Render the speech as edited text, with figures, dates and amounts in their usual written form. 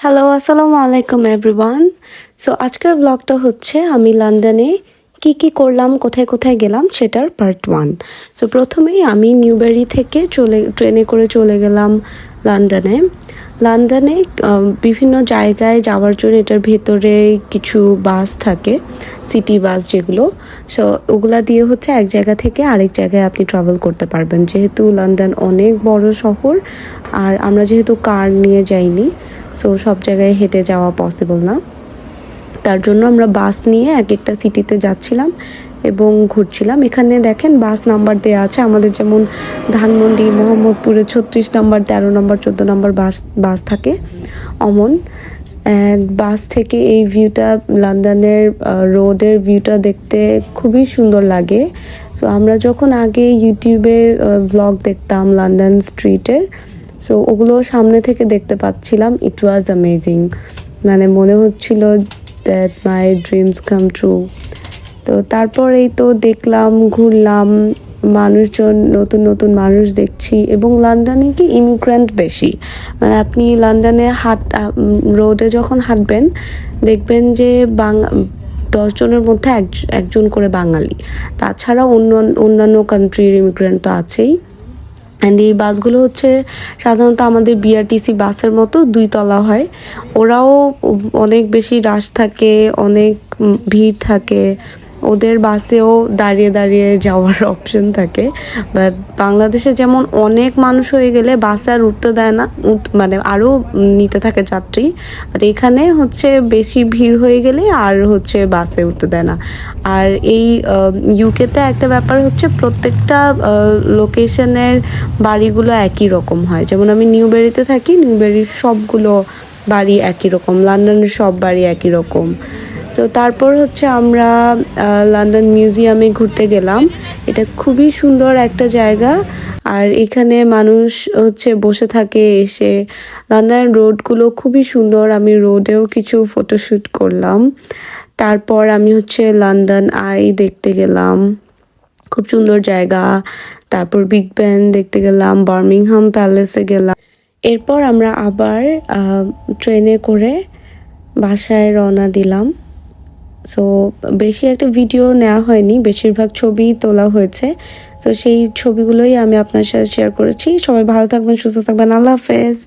Hello, আসসালামু আলাইকুম everyone. So আজকের ব্লগটা হচ্ছে আমি লন্ডনে কি করলাম, কোথায় কোথায় গেলাম সেটার পার্ট 1। সো প্রথমেই আমি নিউবেরি থেকে ট্রেনে করে চলে গেলাম লন্ডনে। লন্ডনে বিভিন্ন জায়গায় যাওয়ার জন্য এটার ভেতরে কিছু বাস থাকে, সিটি বাস যেগুলো। সো ওগুলা দিয়ে হচ্ছে এক জায়গা থেকে আরেক জায়গায় আপনি ট্রাভেল করতে পারবেন, যেহেতু লন্ডন অনেক বড় শহর আর আমরা যেহেতু কার নিয়ে যাইনি, সো সব জায়গায় হেঁটে যাওয়া পসিবল না। তার জন্য আমরা বাস নিয়ে এক একটা সিটিতে যাচ্ছিলাম এবং ঘুরছিলাম। এখানে দেখেন বাস নাম্বার দেওয়া আছে, আমাদের যেমন ধানমন্ডি, মোহাম্মদপুরে 36 নম্বর, 13 নম্বর, 14 নম্বর বাস থাকে অমন। বাস থেকে এই ভিউটা, লন্ডনের রোডের ভিউটা দেখতে খুবই সুন্দর লাগে। সো আমরা যখন আগে ইউটিউবে ব্লগ দেখতাম লন্ডন স্ট্রিটের, সো ওগুলো সামনে থেকে দেখতে পাচ্ছিলাম। ইট ওয়াজ অ্যামেজিং, মানে মনে হচ্ছিল that my dreams come true. তো তারপর এই তো দেখলাম, ঘুরলাম, মানুষজন, নতুন নতুন মানুষ দেখছি। এবং লন্ডনে কি ইমিগ্রেন্ট বেশি, মানে আপনি লন্ডনে রোডে যখন হাঁটবেন দেখবেন যে 10 জনের মধ্যে একজন করে বাঙালি, তাছাড়া অন্যান্য কান্ট্রির ইমিগ্রেন্ট তো আছেই। অ্যান্ড এই বাসগুলো হচ্ছে সাধারণত আমাদের বিআরটিসি বাসের মতো 2 তলা হয়। ওরাও অনেক বেশি রাশ থাকে, অনেক ভিড় থাকে। ওদের বাসেও দাঁড়িয়ে দাঁড়িয়ে যাওয়ার অপশন থাকে। বাট বাংলাদেশে যেমন অনেক মানুষ হয়ে গেলে বাসে আর উঠতে দেয় না, মানে আরও নিতে থাকে যাত্রী। বাট এখানে হচ্ছে বেশি ভিড় হয়ে গেলে আর হচ্ছে বাসে উঠতে দেয় না। আর এই ইউকেতে একটা ব্যাপার হচ্ছে, প্রত্যেকটা লোকেশনের বাড়িগুলো একই রকম হয়। যেমন আমি নিউবেরিতে থাকি, নিউবেরির সবগুলো বাড়ি একই রকম, লন্ডনের সব বাড়ি একই রকম। তো তারপর হচ্ছে আমরা লন্ডন মিউজিয়ামে ঘুরতে গেলাম। এটা খুবই সুন্দর একটা জায়গা, আর এখানে মানুষ হচ্ছে বসে থাকে এসে। লন্ডনের রোডগুলো খুবই সুন্দর, আমি রোডেও কিছু ফটোশ্যুট করলাম। তারপর আমি হচ্ছে লন্ডন আই দেখতে গেলাম, খুব সুন্দর জায়গা। তারপর বিগ ব্যান দেখতে গেলাম, বার্মিংহাম প্যালেসে গেলাম। এরপর আমরা আবার ট্রেনে করে বাসায় রওনা দিলাম। সো বেশি একটা ভিডিও নেওয়া হয়নি, বেশিরভাগ ছবি তোলা হয়েছে। তো সেই ছবিগুলোই আমি আপনার সাথে শেয়ার করেছি। সবাই ভালো থাকবেন, সুস্থ থাকবেন, আল্লাহ হাফেজ।